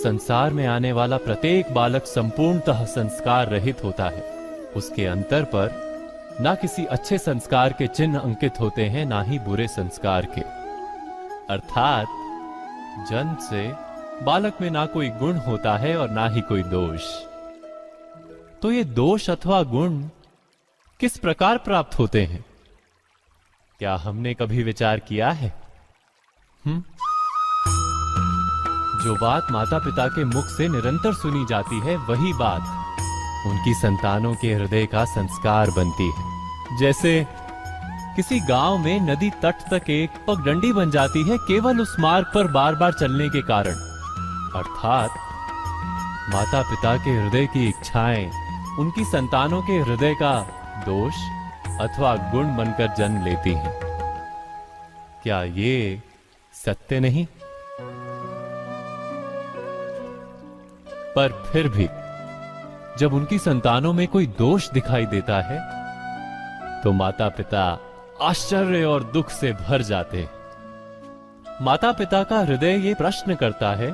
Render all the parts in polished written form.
संसार में आने वाला प्रत्येक बालक संपूर्णतः संस्कार रहित होता है। उसके अंतर पर ना किसी अच्छे संस्कार के चिन्ह अंकित होते हैं, ना ही बुरे संस्कार के। अर्थात जन्म से बालक में ना कोई गुण होता है और ना ही कोई दोष। तो ये दोष अथवा गुण किस प्रकार प्राप्त होते हैं? क्या हमने कभी विचार किया है? जो बात माता पिता के मुख से निरंतर सुनी जाती है, वही बात उनकी संतानों के हृदय का संस्कार बनती है। जैसे किसी गांव में नदी तट तक एक पगडंडी बन जाती है केवल उस मार्ग पर बार बार चलने के कारण। अर्थात माता पिता के हृदय की इच्छाएं उनकी संतानों के हृदय का दोष अथवा गुण बनकर जन्म लेती हैं। क्या ये सत्य नहीं? पर फिर भी जब उनकी संतानों में कोई दोष दिखाई देता है तो माता पिता आश्चर्य और दुख से भर जाते हैं। माता पिता का हृदय ये प्रश्न करता है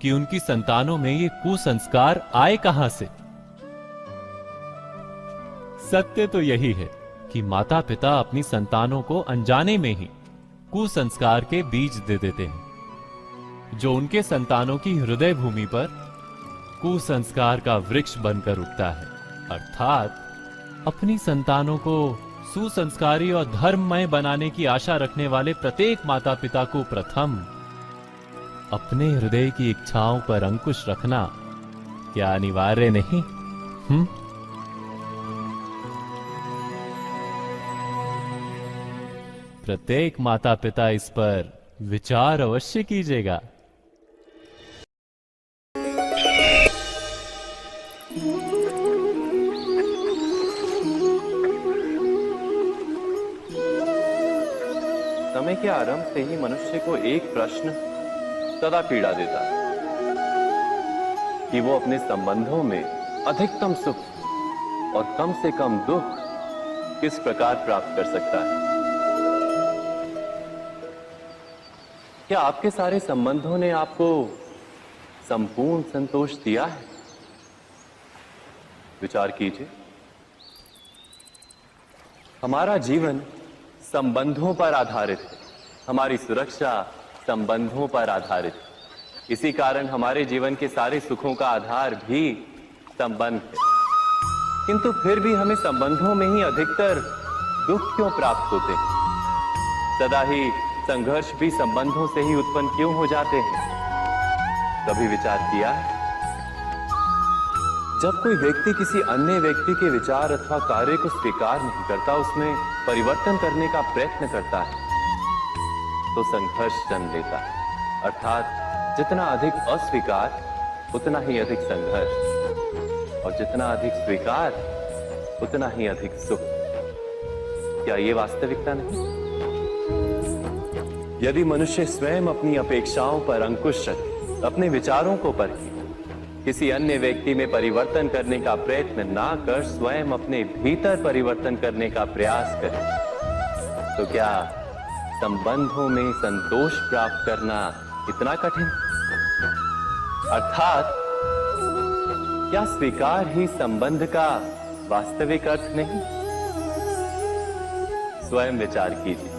कि उनकी संतानों में ये कुसंस्कार आए कहां से। सत्य तो यही है कि माता पिता अपनी संतानों को अनजाने में ही कुसंस्कार के बीज दे देते हैं, जो उनके संतानों की हृदय भूमि पर कुसंस्कार का वृक्ष बनकर उगता है। अर्थात अपनी संतानों को सुसंस्कारी और धर्ममय बनाने की आशा रखने वाले प्रत्येक माता पिता को प्रथम अपने हृदय की इच्छाओं पर अंकुश रखना क्या अनिवार्य नहीं? प्रत्येक माता पिता इस पर विचार अवश्य कीजिएगा। समय के आरंभ से ही मनुष्य को एक प्रश्न सदा पीड़ा देता है कि वो अपने संबंधों में अधिकतम सुख और कम से कम दुख किस प्रकार प्राप्त कर सकता है। क्या आपके सारे संबंधों ने आपको संपूर्ण संतोष दिया है? विचार कीजिए। हमारा जीवन संबंधों पर आधारित है, हमारी सुरक्षा संबंधों पर आधारित है। इसी कारण हमारे जीवन के सारे सुखों का आधार भी संबंध है। किंतु फिर भी हमें संबंधों में ही अधिकतर दुख क्यों प्राप्त होते हैं? सदा ही संघर्ष भी संबंधों से ही उत्पन्न क्यों हो जाते हैं? कभी विचार किया है? जब कोई व्यक्ति किसी अन्य व्यक्ति के विचार अथवा कार्य को स्वीकार नहीं करता, उसमें परिवर्तन करने का प्रयत्न करता है, तो संघर्ष जन्म लेता है। अर्थात जितना अधिक अस्वीकार उतना ही अधिक संघर्ष, और जितना अधिक स्वीकार उतना ही अधिक सुख। क्या ये वास्तविकता नहीं? यदि मनुष्य स्वयं अपनी अपेक्षाओं पर अंकुश रखे, अपने विचारों को परखे, किसी अन्य व्यक्ति में परिवर्तन करने का प्रयत्न ना कर स्वयं अपने भीतर परिवर्तन करने का प्रयास करे, तो क्या संबंधों में संतोष प्राप्त करना इतना कठिन? अर्थात क्या स्वीकार ही संबंध का वास्तविक अर्थ नहीं? स्वयं विचार कीजिए।